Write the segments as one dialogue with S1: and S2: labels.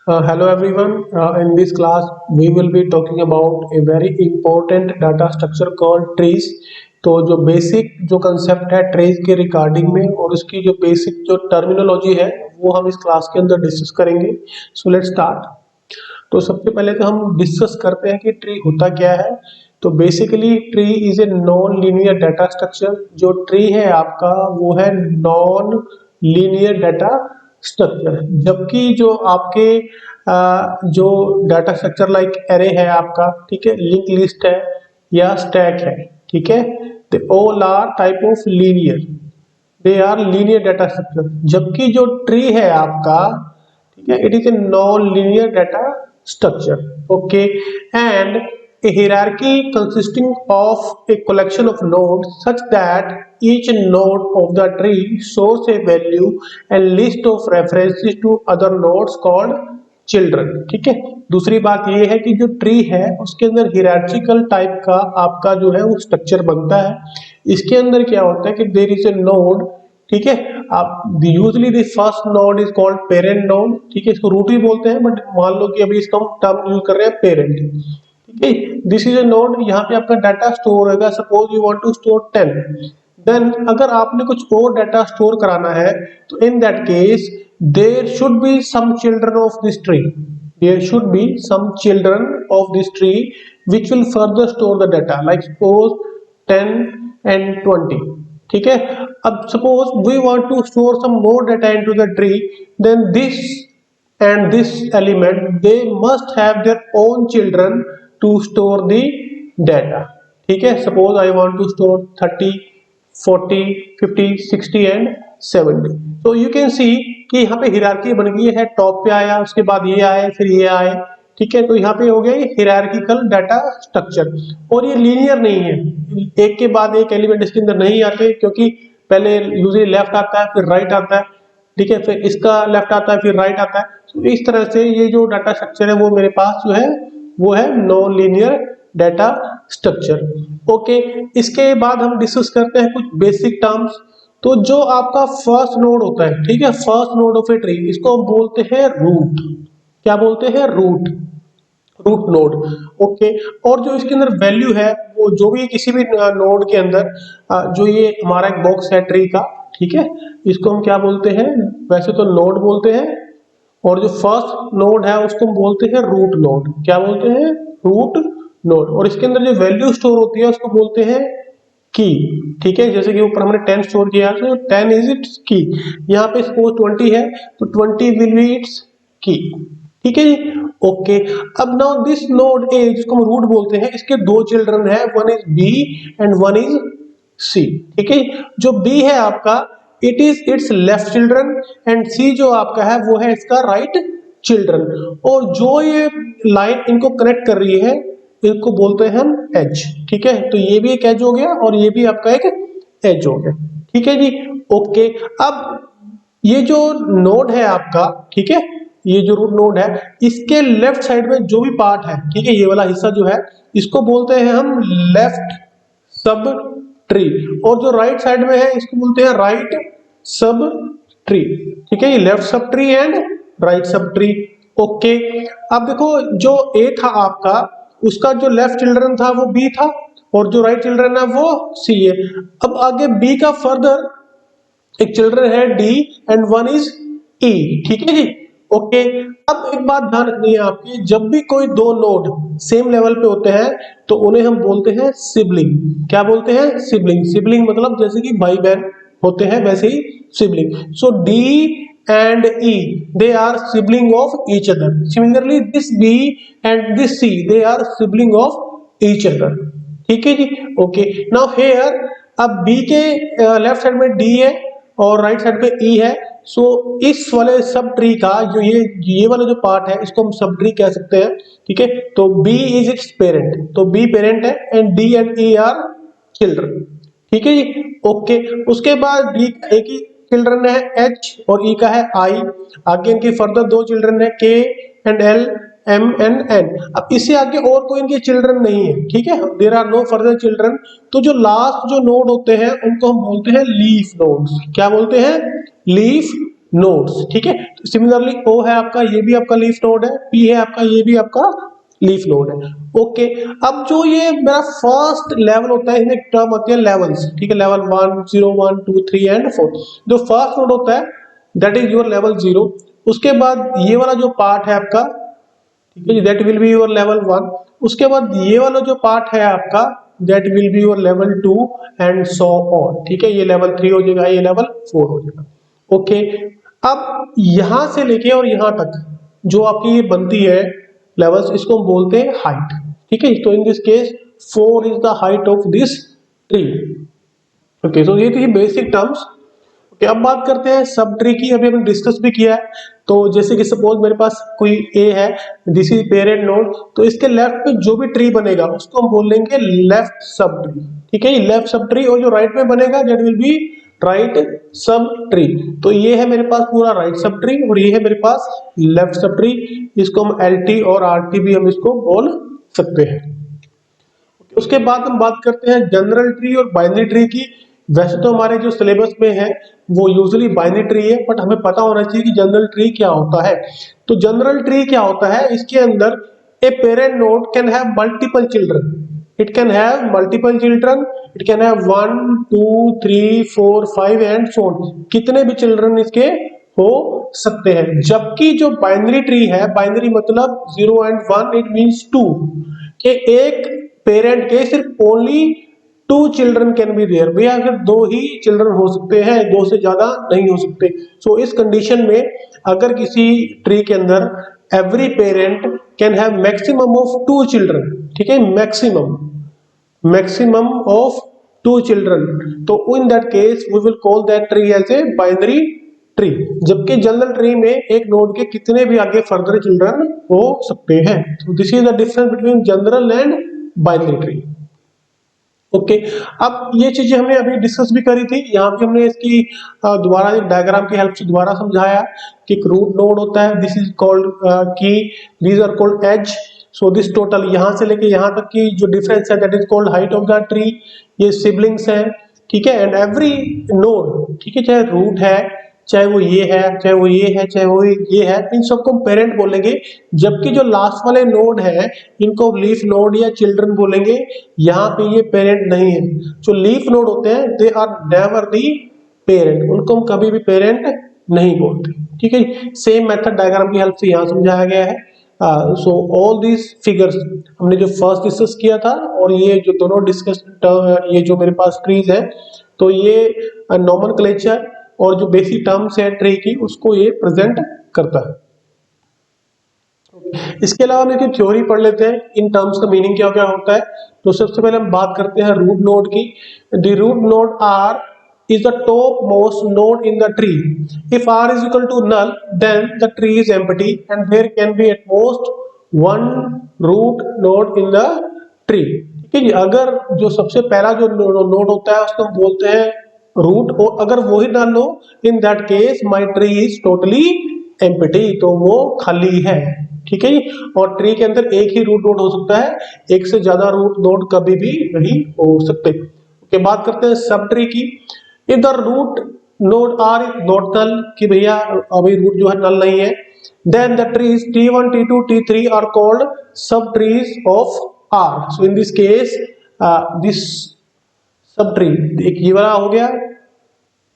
S1: Hello everyone. In this class, we will be talking about a very important data structure called trees. तो जो basic जो concept है trees के regarding में और उसकी जो बेसिक जो टर्मिनोलॉजी है वो हम इस क्लास के अंदर डिस्कस करेंगे. So let's start. तो सबसे पहले तो हम डिस्कस करते हैं कि ट्री होता क्या है. तो basically tree is a non linear data structure. जो ट्री है आपका वो है नॉन लीनियर डाटा स्ट्रक्चर. जबकि जो आपके जो डाटा स्ट्रक्चर लाइक एरे है आपका, ठीक है, लिंक लिस्ट है या स्टैक है, ठीक है, they all are type of linear, they are linear data structure. जबकि जो ट्री है आपका, ठीक है, it is a non linear data structure. Okay, and a hierarchy consisting of a collection of nodes such that each node of the tree shows a value and list of references to other nodes called children. ठीक है. दूसरी बात ये है कि जो tree है उसके अंदर हियरार्चिकल टाइप का आपका जो है वो स्ट्रक्चर बनता है. इसके अंदर क्या होता है कि देयर इज ए नोड, ठीक है, आप usually the first node is called parent node, ठीक है, इसको रूट भी बोलते हैं बट मान लो कि अभी इसका हम टर्म यूज कर रहे हैं पेरेंट, ठीक है. दिस इज अ नोड, यहाँ पे आपका डाटा स्टोर होगा. Suppose you want to store 10, then अगर आपने कुछ और डाटा स्टोर कराना है तो in that case there should be some children of this tree, there should be some children of this tree which will further store the data, like suppose 10 and 20. ठीक है. अब suppose we want to store some more data into the tree, then this and this element they must have their own children to store the data. ठीक है. Suppose I want to store 30, 40, 50, 60 and 70. तो you can see कि यहाँ पे hierarchy बन गई है. Top पे आया, उसके बाद ये आए, फिर ये आए, ठीक है. तो यहाँ पे हो गया हियरार्किकल डाटा स्ट्रक्चर. और ये लीनियर नहीं है, एक के बाद एक एलिमेंट इसके अंदर नहीं आते, क्योंकि पहले यूजुअली लेफ्ट आता है फिर राइट आता है, ठीक है, फिर इसका लेफ्ट आता है फिर राइट आता है. तो इस तरह से ये जो डाटा स्ट्रक्चर है वो मेरे पास जो है वो है non linear data structure. Okay. इसके बाद हम डिस्कस करते हैं कुछ बेसिक टर्म्स. तो जो आपका फर्स्ट नोड होता है, ठीक है, first node of a tree, इसको हम बोलते हैं रूट. क्या बोलते हैं? Root, root node. ओके. और जो इसके अंदर वैल्यू है वो जो भी किसी भी नोड के अंदर जो ये हमारा एक बॉक्स है ट्री का, ठीक है, इसको हम क्या बोलते हैं? वैसे तो नोड बोलते हैं. और जो फर्स्ट नोड है उसको हम बोलते हैं रूट नोड. क्या बोलते हैं? Root node. और इसके अंदर जो वैल्यू स्टोर होती है उसको बोलते हैं की. ठीक है. जैसे कि ऊपर हमने 10 स्टोर किया तो 10 इज इट्स की. यहाँ पे सपोज 20 है तो 20 विल बी इट्स की. ठीक है जी. ओके. अब नाउ दिस नोड ए जिसको हम रूट बोलते हैं, इसके दो चिल्ड्रन है, one is B and one is C. ठीक है. जो बी है आपका it is its left children and C जो आपका है वो है इसका राइट चिल्ड्रन. और जो ये लाइन इनको कनेक्ट कर रही है इनको बोलते हैं हम एज. ठीक है. तो ये भी एक एज हो गया और ये भी आपका एक एज हो गया. ठीक है जी. ओके. अब ये जो नोड है आपका, ठीक है, ये जो रूट नोड है इसके लेफ्ट साइड में जो भी पार्ट है, ठीक है, ये वाला हिस्सा जो है इसको बोलते हैं हम लेफ्ट सब ट्री. और जो राइट साइड में है इसको बोलते हैं राइट सब ट्री. ठीक है. ये left sub tree and right sub tree. Okay. अब देखो जो ए था आपका उसका जो लेफ्ट चिल्ड्रन था वो बी था और जो राइट चिल्ड्रन है वो सी है. अब आगे बी का फर्दर एक चिल्ड्रन है डी एंड वन इज ई. ठीक है जी. ओके. अब एक बात ध्यान रखनी है आपकी, जब भी कोई दो नोड सेम लेवल पे होते हैं तो उन्हें हम बोलते हैं सिबलिंग. क्या बोलते हैं? सिबलिंग. सिबलिंग मतलब जैसे कि भाई बहन होते हैं वैसे ही sibling. So D and E they are sibling of each other. Similarly this B and this C they are sibling of each other. ठीक है जी. ओके. नाउ हेयर अब B के लेफ्ट साइड में D है और राइट साइड पे E है. सो इस वाले सब ट्री का जो ये वाला जो पार्ट है इसको हम सब ट्री कह सकते हैं. ठीक है. तो B इज इट्स पेरेंट, तो B पेरेंट है and D and E are children. ठीक है जी. ओके. उसके बाद D का एक ही चिल्ड्रन है H और E का है I. आगे इनके फर्दर दो चिल्ड्रन है K and L, M and N. अब इससे आगे और कोई इनके चिल्ड्रन नहीं है. ठीक है. There are no further children. तो जो लास्ट जो नोड होते हैं उनको हम बोलते हैं लीफ नोड्स. क्या बोलते हैं? Leaf nodes. ठीक है. सिमिलरली ओ है आपका, ये भी आपका लीफ नोड है, पी है आपका, ये भी आपका लीफ नोड है। ओके, अब जो ये मेरा फर्स्ट लेवल होता है, इसमें टर्म होती है लेवल्स, ठीक है, लेवल 1 0 1 2 3 एंड 4। जो फर्स्ट नोड होता है दैट इज योर लेवल 0, उसके बाद ये वाला जो पार्ट है आपका, ठीक है, that will be your level 1, उसके बाद ये वाला जो पार्ट है आपका that will be your level 2 and so on, ठीक है, ये लेवल 3 हो जाएगा, ये लेवल 4 हो जाएगा। ओके, अब यहां से लेके और यहां तक जो आपकी ये बनती है लेवल्स, इसको हम बोलते हैं हाइट, ठीक है। तो in this case 4 is the height of this tree. Okay, so ये थी बेसिक टर्म्स। ओके, अब बात करते हैं सब ट्री की, अभी हमने डिस्कस भी किया है। तो जैसे कि सपोज मेरे पास कोई ए है, दिस इज पेरेंट नोड, तो इसके लेफ्ट में जो भी ट्री बनेगा उसको हम बोलेंगे लेफ्ट सब ट्री, ठीक है, लेफ्ट सब ट्री। और जो राइट में बनेगा that will B right sub tree. तो ये है मेरे पास पूरा राइट सब ट्री और ये है मेरे पास लेफ्ट सब ट्री। इसको हम एलटी और आरटी भी हम इसको बोल सकते हैं। उसके बाद हम बात करते हैं जनरल ट्री और बाइनरी ट्री की। वैसे तो हमारे जो सिलेबस में है वो यूजुअली बाइनरी ट्री है, बट हमें पता होना चाहिए कि जनरल ट्री क्या होता है। तो जनरल ट्री क्या होता है, इसके अंदर a parent node can have multiple children, it can have multiple children, it can have 1 2 3 4 5 and so on, कितने भी चिल्ड्रन इसके हो सकते हैं। जबकि जो बाइनरी ट्री है, बाइनरी मतलब 0 एंड 1, इट मींस 2, कि एक पेरेंट के सिर्फ only 2 children can be there, भैया अगर 2 ही चिल्ड्रन हो सकते हैं, 2 से ज्यादा नहीं हो सकते। सो इस कंडीशन में अगर किसी ट्री के अंदर every parent can have maximum of 2 children, ठीक है, मैक्सिमम ऑफ 2 चिल्ड्रन, तो in that case we will call that tree as a binary tree. जबकि जनरल ट्री में एक नोड के कितने भी आगे फर्दर चिल्ड्रन हो सकते हैं। तो this is the difference between general and binary tree. Okay, अब ये चीजें हमने अभी डिस्कस भी करी थी, यहाँ पे हमने इसकी दोबारा एक डायग्राम की हेल्प से दोबारा समझाया कि एक रूट नोड होता है, this is called key, these are called edge. So this total यहाँ से लेके यहाँ तक की जो डिफरेंस है that is called height of the tree. ये सिबलिंग्स है, ठीक है, एंड एवरी नोड, ठीक है, चाहे रूट है, चाहे वो ये है, चाहे वो ये है, चाहे वो ये है, इन सबको पेरेंट बोलेंगे। जबकि जो लास्ट वाले नोड है इनको लीफ नोड या चिल्ड्रन बोलेंगे। यहाँ पे ये पेरेंट नहीं है। जो लीफ नोड होते हैं they are never the parent, उनको हम कभी भी पेरेंट नहीं बोलते, ठीक है। सेम मेथड डायग्राम की हेल्प से यहाँ समझाया गया है। सो ऑल दीज फिगर्स हमने जो फर्स्ट डिस्कस किया था और ये जो दोनों डिस्कस, ये जो मेरे पास ट्रीज है, तो ये नॉमेनक्लेचर और जो बेसिक टर्म्स है ट्री की उसको ये प्रेजेंट करता है। इसके अलावा हम एक थ्योरी पढ़ लेते हैं, इन टर्म्स का मीनिंग क्या क्या होता है। तो सबसे पहले हम बात करते हैं रूट नोड की। The root node are is the topmost node in the tree. If r is equal to null, then the tree is empty and there can be at most one root node in the tree. ठीक है जी, अगर जो सबसे पहला जो node होता है उसको हम बोलते हैं रूट, और अगर वो ही null हो, in that case my tree is totally empty, तो वो खाली है, ठीक है जी। और ट्री के अंदर एक ही रूट नोड हो सकता है, एक से ज्यादा रूट नोड कभी भी नहीं हो सकते। ओके, बात करते हैं सब ट्री की। If the root node R is not null, कि भैया अभी रूट जो है null नहीं है, then the trees T1, T2, T3 are called subtrees of R. So in this case, this subtree, एक ये वाला हो गया,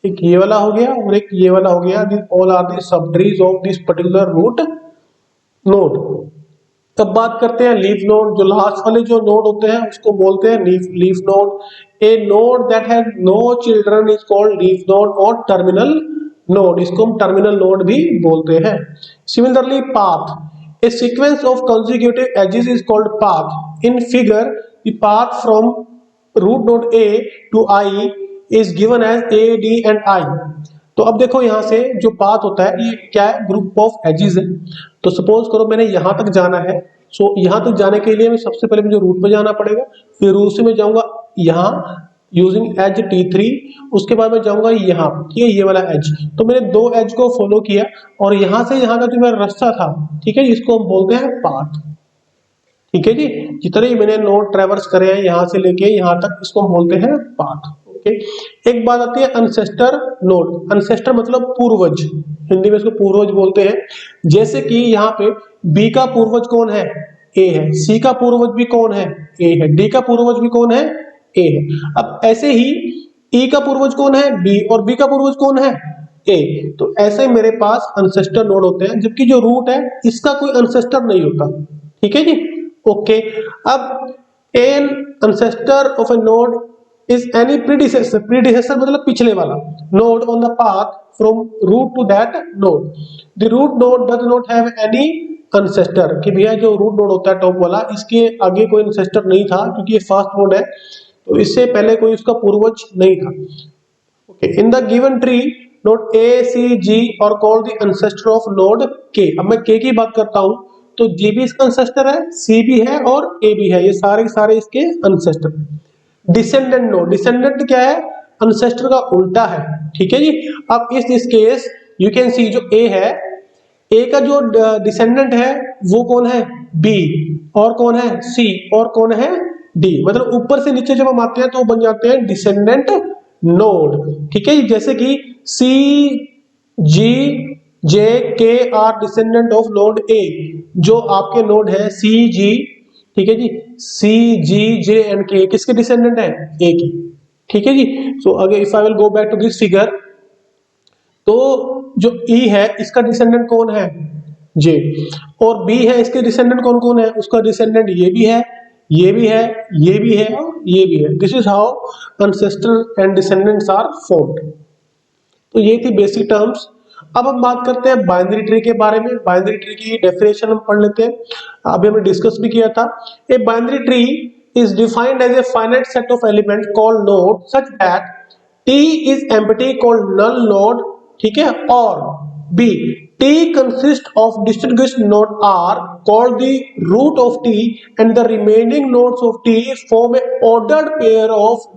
S1: एक ये वाला हो गया और एक ये वाला हो गया, these all are the subtrees of this particular root node. तब बात करते हैं लीफ नोड। जो लास्ट वाले जो नोड होते हैं उसको बोलते हैं leaf node. A node that has no children is called leaf node और टर्मिनल नोड, इसको हम टर्मिनल नोड भी बोलते हैं। Similarly path, a sequence of consecutive edges is called path. In figure the path from root node A to I is given as A D and I. तो अब देखो यहाँ से जो पाथ होता है ये क्या है, ग्रुप ऑफ एजेस है। तो सपोज करो मैंने यहाँ तक जाना है, सो यहाँ तक जाने के लिए मैं सबसे पहले मुझे रूट पे जाना पड़ेगा, फिर रूट से मैं जाऊंगा यहाँ यूजिंग एज T3, उसके बाद मैं जाऊंगा यहाँ, ये वाला एज। तो मैंने 2 एज को फॉलो किया और यहाँ से यहाँ का जो मेरा रास्ता था, ठीक है, इसको हम बोलते हैं पाथ, ठीक है जी। जितने ही मैंने नोड ट्रेवर्स करे हैं यहाँ से लेके यहाँ तक, इसको हम बोलते हैं पाथ। ओके, एक बात आती है अनसेस्टर नोड। अनसेस्टर मतलब पूर्वज, हिंदी में इसको पूर्वज बोलते हैं। जैसे कि यहाँ पे बी का पूर्वज कौन है, ए है। सी का पूर्वज भी कौन है, ए है। डी का पूर्वज भी कौन है, ए है। अब ऐसे ही ई का पूर्वज कौन है, बी, और बी का पूर्वज कौन है, ए। तो ऐसे मेरे पास अनसेस्टर नोड होते हैं, जबकि जो रूट है इसका कोई अनसेस्टर नहीं होता। ठीक है जी, ओके। अब an ancestor of a node is any predecessor, predecessor मतलब पिछले वाला, node on the path from root to that node. The root node does not have any ancestor, कि भैया जो रूट नोड होता है टॉप वाला, इसके आगे कोई अनसेस्टर नहीं था, क्योंकि ये फास्ट नोड है, तो इससे पहले कोई उसका पूर्वज नहीं था। Okay, in the given tree node A C G are called the ancestor of node K. अब मैं के की बात करता हूं, तो जी भी इसका अनसेस्टर है, सी भी है और ए भी है, ये सारे सारे इसके अनसेस्टर। डिसेंडेंट नोड, डिसेंडेंट क्या है, अनसेस्टर का उल्टा है। ठीक है जी। अब इस दिस केस यू कैन सी, जो ए है, ए का जो डिसेंडेंट है वो कौन है, बी, और कौन है, सी, और कौन है, डी। मतलब ऊपर से नीचे जब हम आते हैं तो बन जाते हैं डिसेंडेंट नोड। ठीक है, जैसे कि सी G J K are descendant of node A, जो आपके नोड है सी जी, ठीक है जी, सी जी जे एंड के किसके डिसेंडेंट है, ए की। ठीक है जी। सो अगर if I will go back to this figure, तो जो ई है इसका डिसेंडेंट कौन है, जे, और बी है इसके डिसेंडेंट कौन कौन है, उसका डिसेंडेंट ये भी है, ये भी है, ये भी है और ये भी है। This is how ancestor and descendants are formed. तो ये थी बेसिक टर्म्स। अब हम बात करते हैं बाइनरी ट्री के बारे में। बाइनरी ट्री की डेफिनेशन हम पढ़ लेते हैं, अभी हमने डिस्कस भी किया था। A binary tree is defined as a finite set of element called node such that T is empty called null node, ठीक है, और B T consist of distinguished node R called the root of T and the remaining nodes of T form a ordered pair of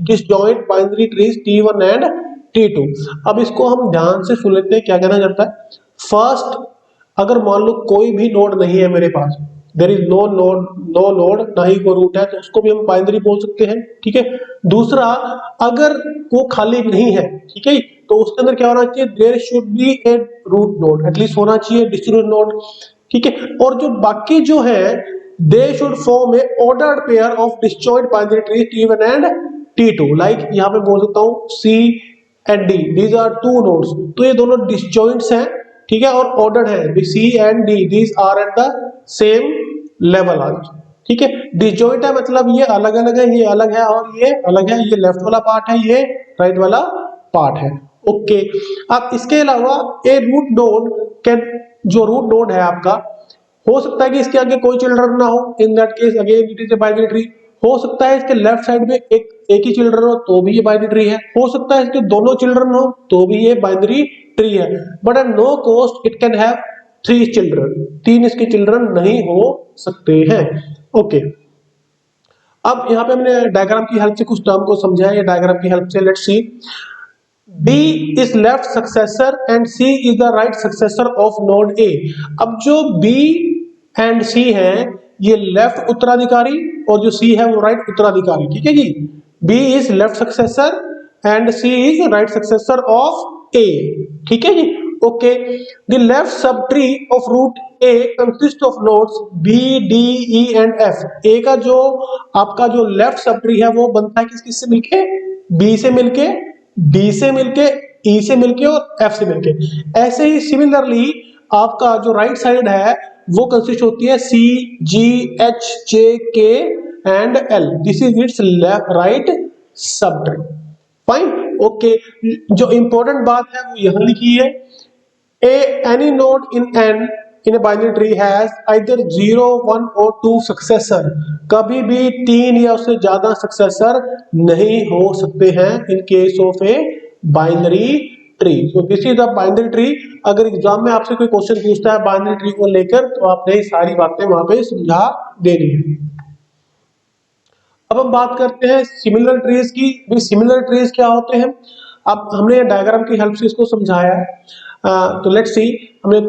S1: disjoint binary trees T1 and T2। अब इसको हम ध्यान से सुन लेते हैं क्या कहना चाहता है। फर्स्ट, अगर मान लो कोई भी नोड नहीं है मेरे पास, there is no node, no node, ना ही कोई रूट है, तो उसको भी हम बाइनरी बोल सकते हैं। ठीक है। दूसरा, अगर वो खाली नहीं है, ठीक है, तो उसके अंदर क्या होना चाहिए, there should be a root node, at least होना चाहिए डिस्ट्रीब्यूटेड नोड। ठीक है। और जो बाकी जो है, they should form a ordered pair of disjoint binary tree T1 and T2। Like यहाँ पे बोल सकता हूँ C and D, these are two nodes, तो ये दोनों डिस्जॉइंट्स हैं, ठीक है, और ऑर्डर्ड है, C and D, these are at the same level are. ठीक है। डिस्जॉइंट है मतलब ये अलग अलग है, ये अलग है और ये अलग है, ये लेफ्ट वाला पार्ट है, ये राइट वाला पार्ट है। ओके। अब इसके अलावा ए रूट नोड कैन, जो रूट नोड है आपका, हो सकता है कि इसके आगे कोई चिल्ड्रन ना हो, इन that case again it is A binary tree. हो सकता है इसके लेफ्ट साइड में एक ही चिल्ड्रन हो, तो भी ये बाइनरी ट्री है। हो सकता है इसके दोनों चिल्ड्रन हो, तो भी ये बाइनरी ट्री है। But at no cost it can have 3 children, 3 इसके चिल्ड्रन नहीं हो सकते हैं। ओके। अब यहाँ पे हमने डायग्राम की हेल्प से कुछ टर्म को समझा है, डायग्राम की हेल्प से let's see. B is left successor and C is the right successor of node A। अब जो B and C है, ये लेफ्ट उत्तराधिकारी और जो C है वो राइट उत्तराधिकारी। ठीक है जी। B is left successor and C is right successor of A। ठीक है जी। Okay. The left subtree of root A consists of nodes B, D, E and F। A का जो आपका जो लेफ्ट सबट्री है वो बनता है किस से मिलके, B से मिलके, D से मिलके, E से मिलके और F से मिलके। ऐसे ही सिमिलरली आपका जो राइट साइड है वो कंसिस्ट होती है C, G, H, J, K and L। This is it's right subtree. Fine. Okay. जो इंपॉर्टेंट बात है वो यहां लिखी है, any node in n in a binary tree has either 0, 1 or 2 successor। कभी भी 3 या उससे ज्यादा सक्सेसर नहीं हो सकते हैं in case of A binary tree. So this is the binary tree. अगर एग्जाम में आपसे कोई क्वेश्चन पूछता है बाइनरी ट्री को लेकर, तो आपने सारी बातें वहां पे समझा देनी है। अब हम बात करते हैं सिमिलर ट्रीज की। सिमिलर ट्रीज क्या होते हैं, अब हमने डायग्राम की हेल्प से इसको समझाया है। तो लेट्स सी, हमने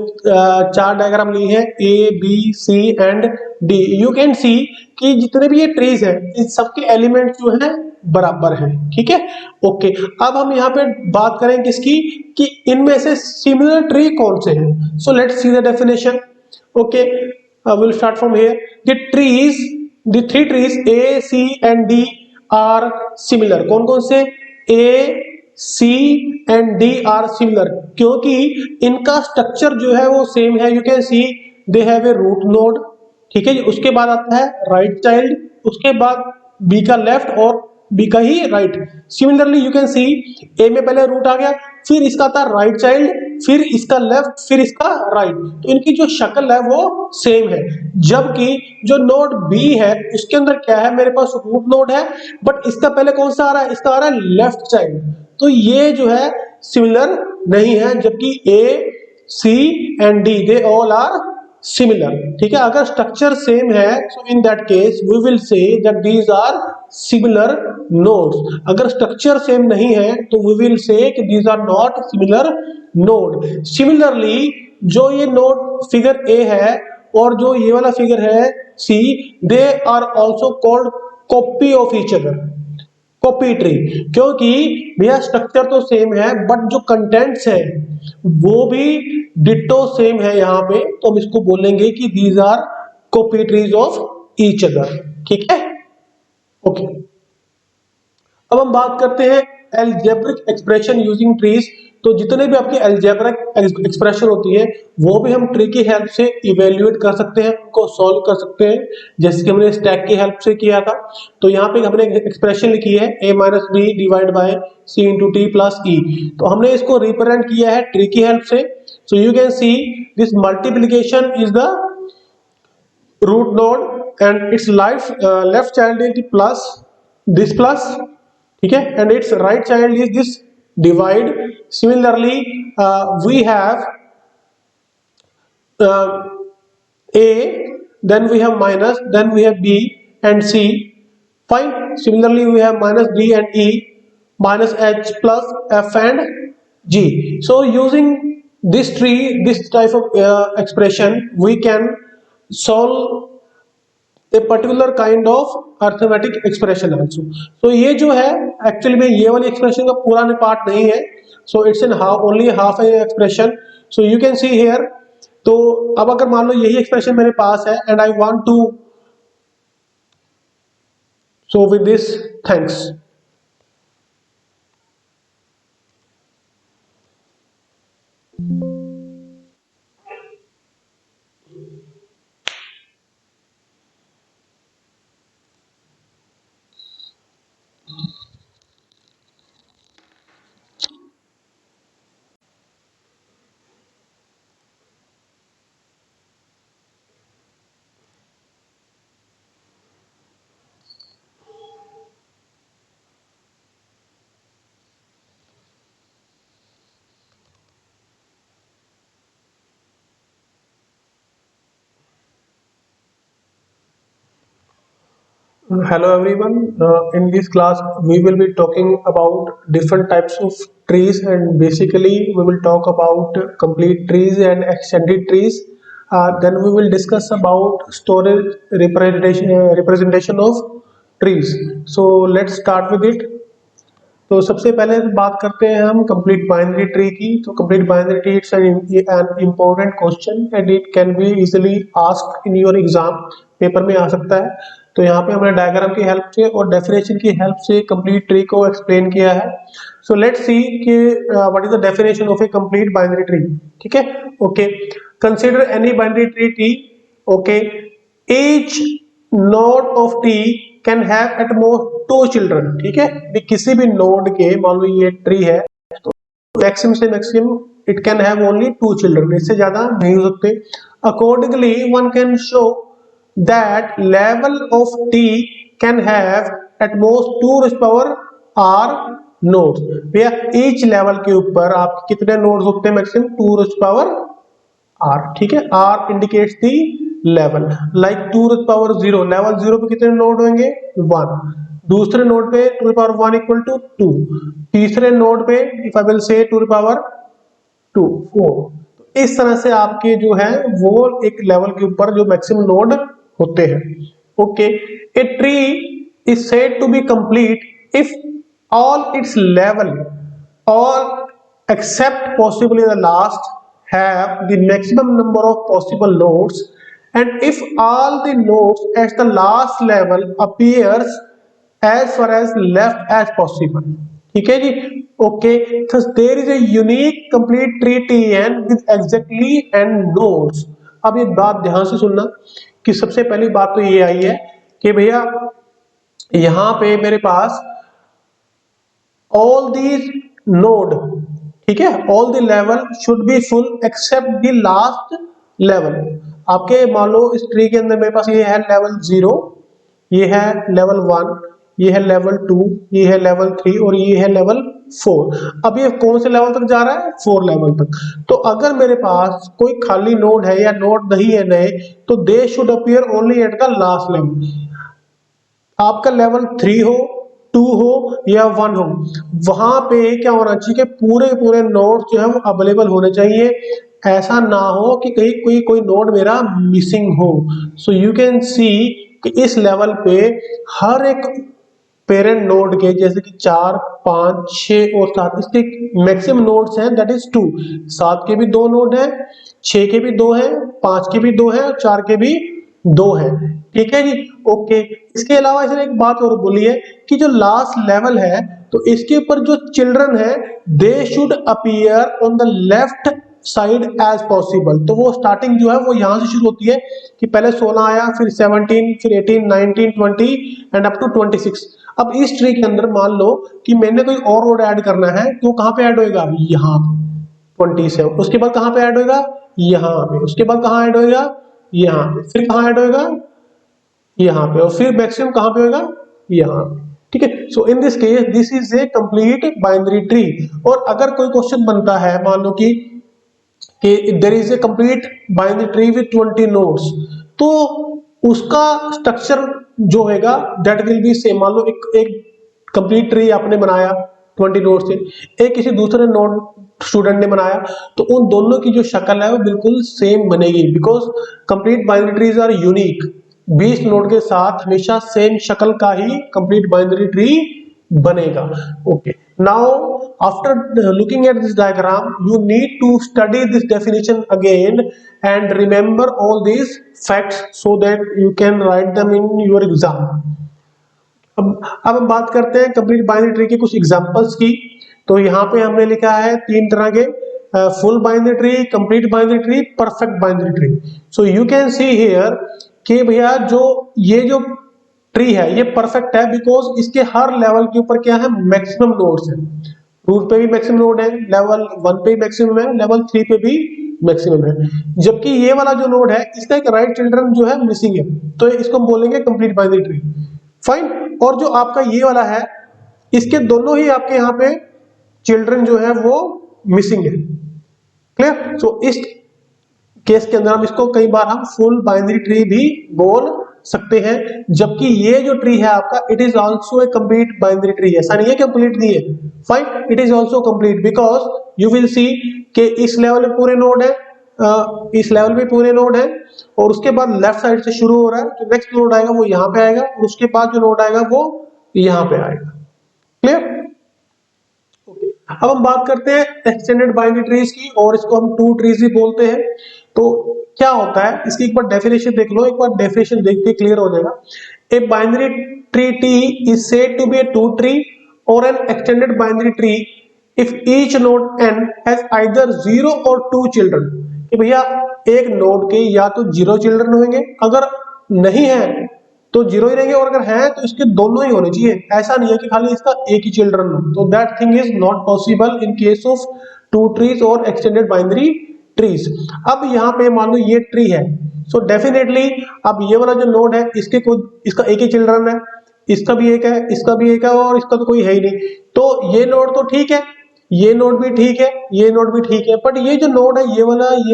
S1: चार डायग्राम ली है A B C and D. You can see कि जितने भी ये ट्रीज है इन सबके एलिमेंट जो है बराबर है, ठीक है। ओके, अब हम यहाँ पे बात करें किसकी, कि इनमें से सिमिलर ट्री कौन से हैं। So let's see the definition. Okay, will start from here. The trees, the three trees A C and D are similar. कौन कौन से, A C and D are similar, क्योंकि इनका स्ट्रक्चर जो है वो सेम है। You can see they have a root node, ठीक है जी। उसके बाद आता है राइट चाइल्ड, उसके बाद बी का लेफ्ट और बी का ही right. Similarly you can see A में पहले रूट आ गया, फिर इसका था राइट चाइल्ड, फिर इसका लेफ्ट, फिर इसका राइट। तो इनकी जो शक्ल है वो सेम है। जबकि जो नोड बी है उसके अंदर क्या है, मेरे पास रूट नोड है, बट इसका पहले कौन सा आ रहा है, इसका आ रहा है लेफ्ट चाइल्ड। तो ये जो है सिमिलर नहीं है, जबकि A C and D they all are similar, ठीक है। अगर स्ट्रक्चर सेम है so in that case we will say that these are similar nodes. अगर स्ट्रक्चर सेम नहीं है तो वी विल से कि these are not similar node. Similarly जो ये नोड फिगर ए है और जो ये वाला फिगर है C, they are also called copy of each other, copy tree. क्योंकि भैया स्ट्रक्चर तो सेम है बट जो कंटेंट्स है वो भी डिट्टो सेम है यहाँ पे, तो हम इसको बोलेंगे कि these are copy trees of each other, ठीक है। ओके, अब हम बात करते हैं अलजेब्रिक एक्सप्रेशन यूजिंग ट्रीज। तो जितने भी आपके अलजेब्रिक एक्सप्रेशन होती है वो भी हम ट्री की हेल्प से इवेल्युएट कर सकते हैं, उनको सॉल्व कर सकते हैं, जैसे कि हमने स्टैक की हेल्प से किया था। तो यहाँ पे हमने एक्सप्रेशन लिखी है a minus B divide by c into T plus E. तो हमने इसको रिप्रेजेंट किया है ट्री की हेल्प से। So you can see this multiplication is the root node and its left child is the plus, this plus, ठीक है, and its right child is this divide. Similarly we have a, then we have minus, then we have b and c, fine. Similarly we have minus d and e, minus h plus f and g. So using this tree, this type of expression, we can solve a particular kind of arithmetic expression also. So ये जो है actually में ये वाली expression का पूरा part नहीं है, so it's in half, only half a expression. So you can see here. तो अब अगर मान लो यही एक्सप्रेशन मेरे पास है and I want to, so with this, thanks. Hello everyone. In this class we will be talking about different types of trees, and basically we will talk about complete trees and extended trees. Then we will discuss about storage representation of trees. So let's start with it. तो सबसे पहले बात करते हैं हम complete binary tree की। तो complete binary tree it's an important question and it can be easily asked in your exam, paper में आ सकता है। तो यहाँ पे हमने डायग्राम की हेल्प से और डेफिनेशन की हेल्प से कंप्लीट ट्री को एक्सप्लेन किया है। सो लेट्स सी कि what is the definition of A complete binary tree, ठीक है। Okay, consider any binary tree, okay, each node of T can have at most 2 children, ठीक है। किसी भी नोड के, मान लो ये ट्री है, तो मैक्सिमम से maximum it can have only 2 children, इससे ज्यादा नहीं हो सकते। Accordingly one can show that level of T can have at most 2 raised power r nodes. भैया ईच लेवल के ऊपर आपके कितने नोड्स होते हैं, मैक्सिमम 2 raised power r, ठीक है। r indicates the level, like 2 raised power 0, level 0 पे कितने नोड होंगे, 1। दूसरे नोड पे 2 raised power 1 इक्वल टू 2। तीसरे नोड पे if I will say 2 raised power 2 4। तो इस तरह से आपके जो है वो एक लेवल के ऊपर जो मैक्सिमम नोड होते हैं। Okay, a tree is said to be complete if all its level, all except possibly the last have the maximum number of possible nodes, and if all the nodes at the last level appears as far as left as possible। ठीक है जी। Okay, thus there is a unique complete tree Tn with exactly n nodes। अब ये बात ध्यान से सुनना कि सबसे पहली बात तो ये आई है कि भैया यहां पे मेरे पास all these node, ठीक है, all the level should be full except the last level। आपके मान लो इस ट्री के अंदर मेरे पास ये है लेवल 0, ये है लेवल 1, ये है लेवल 2, ये है लेवल 3 और ये है लेवल 4। अब ये कौन से लेवल तक जा रहा है? 4 लेवल तक। तो अगर मेरे पास कोई खाली नोड है या नोड नहीं है नए, तो दे should appear only at the last level. आपका लेवल 3 हो, 2 हो या 1 हो, वहां पे क्या होना चाहिए कि पूरे पूरे नोड जो है वो अवेलेबल होने चाहिए। ऐसा ना हो कि कहीं कोई नोड मेरा मिसिंग हो। सो यू कैन सी कि इस लेवल पे हर एक पेरेंट नोड के जैसे कि 4 5 6 और 7 इसके मैक्सिमम नोड्स हैं, दैट इज 2। 7 के भी 2 नोड हैं, 6 के भी 2 हैं, 5 के भी 2 हैं और 4 के भी 2 हैं। ठीक है जी। ओके, इसके अलावा इसने एक बात और बोली है कि जो लास्ट लेवल है तो इसके ऊपर जो चिल्ड्रन है they should appear on the left side as possible. तो वो स्टार्टिंग जो है वो यहां से शुरू होती है कि पहले 16 आया, फिर 17, फिर 18, 19, 20 एंड अप टू 26। अब इस ट्री के अंदर मान लो कि मैंने कोई और नोड ऐड करना है तो कहां पे ऐड होएगा? यहाँ पे 27। उसके बाद कहां पे ऐड होएगा? यहाँ पे। उसके बाद कहां ऐड होएगा? यहाँ पे। फिर कहां ऐड होएगा? यहाँ पे। और फिर मैक्सिमम कहां पे होगा? यहाँ पे। ठीक है। So in this case this is a complete binary tree. और अगर कोई क्वेश्चन बनता है मान लो कि there is a complete binary tree with 20 nodes, तो उसका स्ट्रक्चर जो होगा दैट विल बी सेम। मान लो एक कंप्लीट ट्री आपने बनाया 20 नोड से, एक किसी दूसरे नोड स्टूडेंट ने बनाया, तो उन दोनों की जो शक्ल है वो बिल्कुल सेम बनेगी, because complete binary trees are unique. 20 node के साथ हमेशा सेम शक्ल का ही कंप्लीट बाइनरी ट्री बनेगा। Okay, now after looking at this diagram you need to study this definition again and remember all this facts so that you can write them in your exam. अब हम बात करते हैं complete binary tree की कुछ examples की। तो यहाँ पे हमने लिखा है 3 तरह के, full binary tree, complete binary tree, perfect binary tree. So you can see here कि भैया ये जो ट्री है ये परफेक्ट है, बिकॉज इसके हर लेवल के ऊपर क्या है? मैक्सिमम नोड्स है। रूट पे भी मैक्सिमम नोड है, लेवल 1 पे भी मैक्सिमम है, लेवल 3 पे भी मैक्सिमम है। जबकि ये वाला जो नोड है इसका एक राइट चिल्ड्रन जो है मिसिंग है, तो इसको हम बोलेंगे कंप्लीट बाइनरी ट्री। फाइन। और जो आपका ये वाला है इसके दोनों ही आपके यहाँ पे चिल्ड्रन जो है वो मिसिंग है। क्लियर? सो इस केस के अंदर हम इसको कई बार हम फुल बाइनरी ट्री भी बोल सकते हैं। जबकि ये जो ट्री है आपका it is also a complete binary tree. ऐसा नहीं है कंप्लीट नहीं है, fine, it is also complete because you will see कि इस लेवल में पूरे नोड है, इस लेवल में पूरे नोड है, और उसके बाद लेफ्ट साइड से शुरू हो रहा है, जो नेक्स्ट नोड आएगा वो यहाँ पे आएगा, और उसके बाद जो नोड आएगा वो यहाँ पे आएगा। क्लियर? ओके, अब हम बात करते हैं एक्सटेंडेड बाइनरी ट्रीज की, और इसको हम 2 ट्रीज भी बोलते हैं। तो क्या होता है इसकी एक बार डेफिनेशन देख लो, एक बार डेफिनेशन देख के क्लियर हो जाएगा। A binary tree T is said to be a 2 tree और an extended binary tree if each node n has either 0 और 2 चिल्ड्रन। कि भैया एक नोड के या तो 0 चिल्ड्रन होंगे, अगर नहीं है तो 0 ही रहेंगे, और अगर है तो इसके दोनों ही होने चाहिए। ऐसा नहीं है कि खाली इसका एक ही चिल्ड्रन हो। तो that thing is not possible in case of 2 trees और एक्सटेंडेड बाइनरी ट्रीज। अब यहाँ पे मान लो ये ट्री है, सो डेफिनेटली अब ये वाला जो नोड है इसका एक ही चिल्ड्रन है, इसका भी एक है, इसका भी एक है, और इसका तो कोई है ही नहीं। तो ये नोड तो ठीक है, ये नोड भी ठीक है, ये नोड भी ठीक है, बट ये जो नोड है ये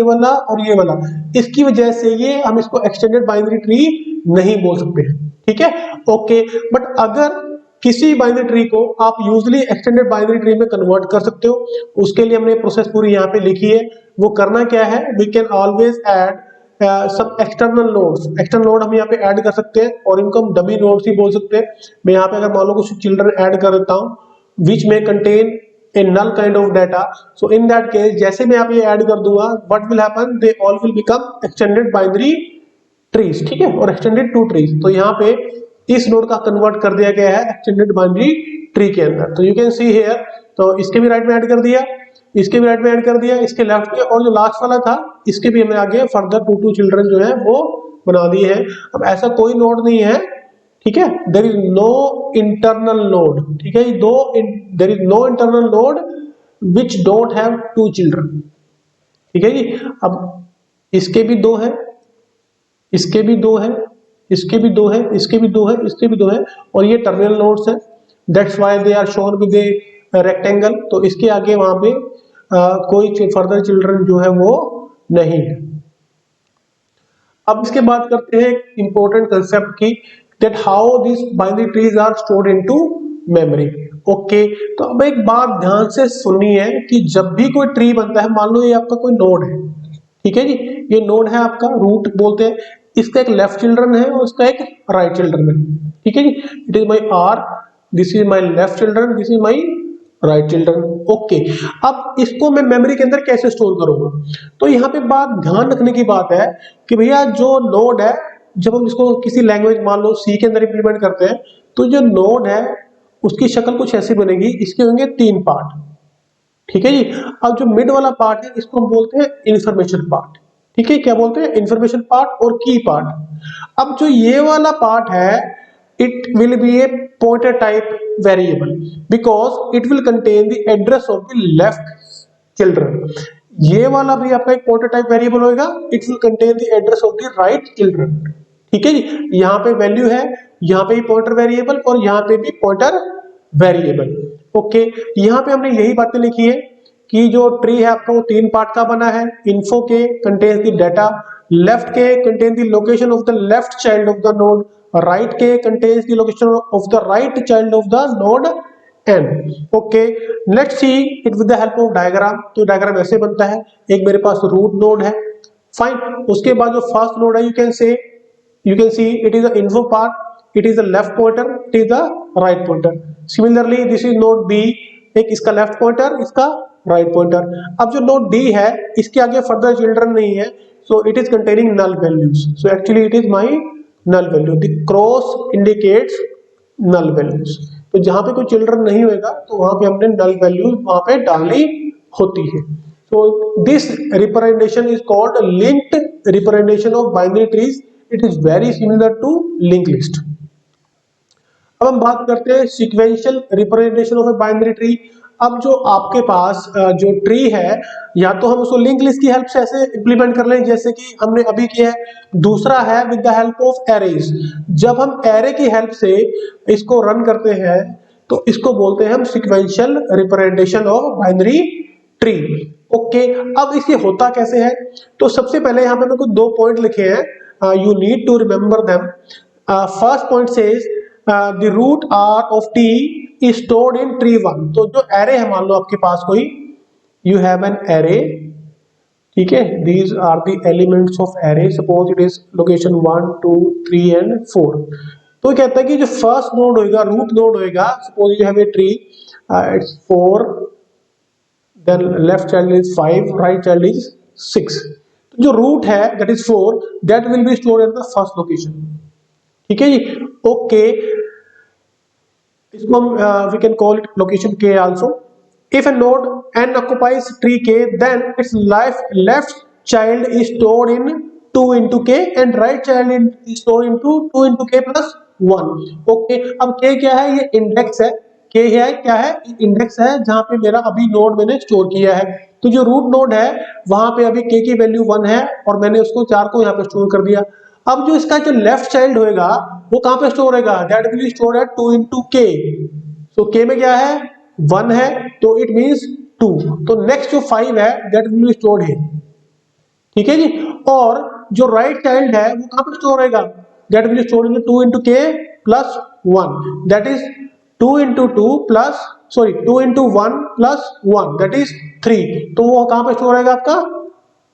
S1: वाला और ये वाला, इसकी वजह से ये हम इसको एक्सटेंडेड बाइनरी ट्री नहीं बोल सकते। ठीक है? ओके, बट अगर किसी बाइनरी ट्री को आप यूजली एक्सटेंडेड बाइनरी ट्री में कन्वर्ट कर सकते हो। उसके लिए हमने प्रोसेस पूरी यहाँ पे लिखी है। वो करना क्या है, वी कैन ऑलवेज ऐड सब एक्सटर्नल नोड्स। एक्सटर्नल नोड हम यहाँ पे ऐड कर सकते हैं और इनको हम डमी नोड्स ही बोल सकते हैं। मैं यहाँ पे अगर मान लो कुछ चिल्ड्रन ऐड कर देता हूँ विच में contain a null kind of data, so in that case जैसे मैं आप ये ऐड कर दूंगा what will happen, they all will become extended binary trees, ठीक है, और extended to trees। तो यहाँ पे इस नोड का कन्वर्ट कर दिया गया है extended binary tree के अंदर। तो you can see here, तो इसके भी राइट में ऐड कर दिया, इसके भी राइट में ऐड कर दिया, इसके लेफ्ट में, और जो लास्ट वाला था इसके भी हमने आगे फर्दर 2 चिल्ड्रन जो है वो बना दिए हैं। अब ऐसा कोई नोड नहीं है, ठीक है, there is no internal node, ठीक है, there is no internal node which don't have 2 children, ठीक है जी। अब इसके भी 2 है, इसके भी 2 है, इसके भी 2 है, इसके भी 2 है, इसके भी 2 है, और ये टर्मिनल नोड्स है, that's why they are shown with a rectangle. तो इसके आगे वहां पे कोई फर्दर चिल्ड्रन जो है वो नहीं है। अब इसके बात करते हैं इंपॉर्टेंट कंसेप्ट की, that how these binary trees are stored into memory। Okay, तो अब एक बात ध्यान से सुननी है कि जब भी कोई ट्री बनता है, मान लो ये आपका कोई नोड है, ठीक है जी, ये नोड है आपका, रूट बोलते हैं, इसका एक लेफ्ट चिल्ड्रन है और इसका एक राइट चिल्ड्रन है, ठीक है जी। It is my R, this is my left children, this is my right children. Okay, अब इसको मैं मेमोरी के अंदर कैसे स्टोर करूंगा, तो यहाँ पे बात ध्यान रखने की बात है कि भैया जो नोड है, जब हम इसको किसी लैंग्वेज मान लो सी के अंदर इंप्लीमेंट करते हैं, तो जो नोड है उसकी शक्ल कुछ ऐसी बनेगी, इसके होंगे 3 पार्ट, ठीक है जी। अब जो मिड वाला पार्ट है इसको हम बोलते हैं इंफॉर्मेशन पार्ट, ठीक है, क्या बोलते हैं, इंफॉर्मेशन पार्ट और की पार्ट। अब जो ये वाला पार्ट है, it will be A pointer type variable because it will contain the address of the left children। ये वाला भी आपका एक pointer type variable होगा, it will contain the address of the right children, ठीक है जी। यहाँ पे वैल्यू है, यहाँ पे भी पॉइंटर वेरिएबल और यहाँ पे भी पॉइंटर वेरिएबल। ओके, यहाँ पे हमने यही बातें लिखी है कि जो ट्री है आपका वो 3 पार्ट का बना है। इन्फो के कंटेन्स द डाटा, लेफ्ट के contain the location of the left child of the node, right के contains the location of the right child of the node n। Okay, let's see it with the help of diagram. तो diagram ऐसे बनता है, एक मेरे पास root node है, fine, उसके बाद जो फर्स्ट नोड है you can see it is the info part, it is the left pointer, it is the right pointer। similarly this is node b, एक इसका left pointer, इसका right pointer। अब जो node d है इसके आगे further children नहीं है, so it is containing null values, so actually it is my null value, the cross indicates null values। तो जहां पे कोई चिल्ड्रन नहीं होगा तो वहां पे हमने null values वहां पे डालनी होती है। So this representation is called linked representation of binary trees, it is very similar to linked list। अब हम बात करते हैं sequential representation of a binary tree। अब जो आपके पास जो ट्री है, या तो हम उसको लिंक लिस्ट की हेल्प से ऐसे इंप्लीमेंट कर लें जैसे कि हमने अभी किया है, दूसरा है with the help of arrays. जब हम एरे की हेल्प से इसको रन करते हैं तो इसको बोलते हैं हम sequential representation of binary tree. Okay, अब इसे होता कैसे है, तो सबसे पहले यहाँ पे मैं कुछ 2 पॉइंट लिखे हैं, you need to remember them। first point says the root r of t is stored in tree 1। तो जो array है, मान लो आपके पास कोई, you have an array, ठीक है, these are the elements of array, suppose it is location 1 2 3 and 4। तो कहता है कि जो फर्स्ट नोड होगा, रूट नोड होगा, suppose you have a tree, it's 4, then left child is 5, right child is 6। जो रूट है that is 4, that will be stored at the first location, ठीक है जी। ओके, इसको हम we can call it location k also. If a node n occupies tree k, then its left child is stored in 2 into k and right child is stored into 2 into k plus 1। Okay, अब k क्या है, ये index है, k है क्या है, index है जहां पे मेरा अभी नोड मैंने स्टोर किया है। तो जो रूट नोड है वहां पे अभी k की वैल्यू 1 है और मैंने उसको 4 को यहाँ पे स्टोर कर दिया। अब जो इसका जो लेफ्ट चाइल्ड होएगा वो कहां पे स्टोर होएगा, that will be stored eight 2 into k। So k में क्या है, 1 है, तो इट मींस 2। तो नेक्स्ट जो 5 है दैट विल बी स्टोर्ड है, ठीक है जी। और जो राइट चाइल्ड है वो कहां पे स्टोर होएगा, that will be stored in 2 into k plus 1, that is 2 into 2 plus 2 into 1 plus 1 that is 3, तो वो कहां पे स्टोर रहेगा आपका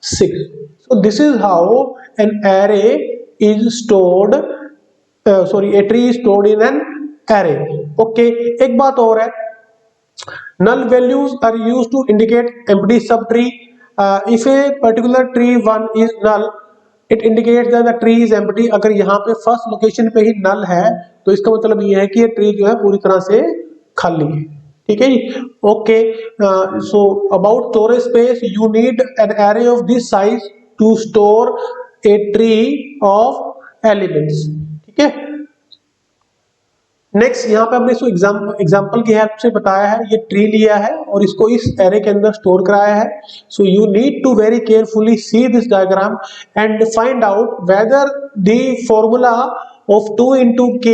S1: 6. So this is how an array is stored, a tree is stored in an array. Okay, एक बात और है, null values are used to indicate empty subtree. If a particular tree 1 is null, it indicates that the tree is empty. अगर यहाँ पे first location पे ही null है तो इसका मतलब ये है कि ये ट्री जो है पूरी तरह से खाली है. ठीक है जी. Okay, so about storage space, you need an array of this size to store a tree of elements. ठीक है. नेक्स्ट यहाँ पे हमने इसको एग्जाम्पल की हेल्प से बताया है, ये ट्री लिया है और इसको इस एरे के अंदर स्टोर कराया है. So you need to very carefully see this diagram and find out whether the formula of 2 into k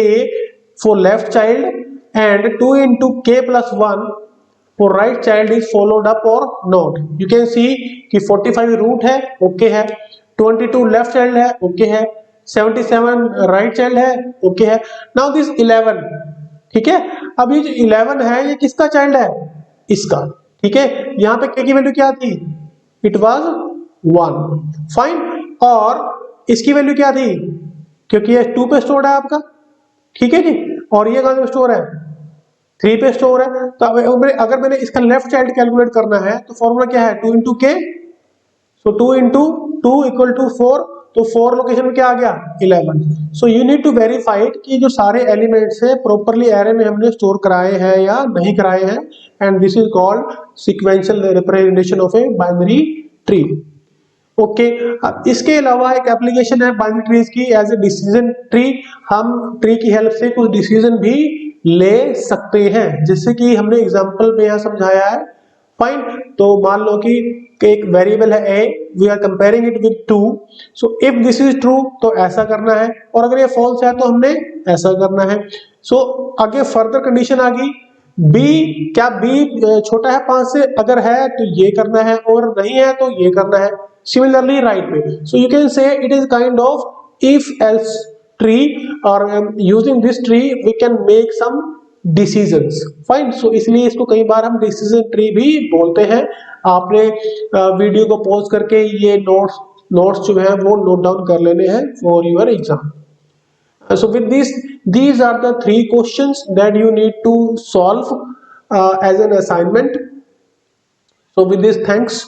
S1: for left child and 2 into k plus 1 for right child is followed up or not. You can see कि 45 root है, okay है, 22 left child है, okay है, 77 right child है, okay है. Now this 11, ठीक है. अब ये जो 11 है ये किसका चाइल्ड है, इसका. ठीक है. यहाँ पे k की वैल्यू क्या थी, इट वाज 1, फाइन. और इसकी वैल्यू क्या थी, क्योंकि ये 2 पे स्टोर है आपका. ठीक है जी. और ये कहां पे स्टोर है, 3 पे स्टोर है. तो अगर मैंने इसका लेफ्ट चाइल्ड कैलकुलेट करना है तो फॉर्मूला क्या है, 2 into k. So 2 into 2 equal to 4. तो 4 लोकेशन में क्या आ गया, 11. So you need to verify कि जो सारे एलिमेंट्स है प्रॉपरली एरे में हमने स्टोर कराए हैं या नहीं कराए हैं. And this is called sequential representation of A binary tree. Okay. इसके अलावा एक एप्लीकेशन है बाइनरी ट्रीज की एज ए डिसीजन ट्री. हम ट्री की हेल्प से कुछ डिसीजन भी ले सकते हैं, जैसे कि हमने एग्जांपल में यहां समझाया है. फाइन. तो मान लो कि एक वेरिएबल है a, we are comparing it with 2. So if this is true तो ऐसा करना है, और अगर ये फॉल्स है तो हमने ऐसा करना है. सो आगे फर्दर कंडीशन आ गई, b, क्या b छोटा है 5 से, अगर है तो ये करना है, और नहीं है तो ये करना है. Similarly right way, so you can say it is kind of if else tree, or using this tree we can make some decisions. Fine. So इसलिए इसको कई बार हम decision tree भी बोलते हैं. आपने वीडियो को पॉज करके ये नोट्स जो है वो नोट डाउन कर लेने हैं for your exam. So with this, these are the 3 questions that you need to solve as an assignment. So with this, thanks.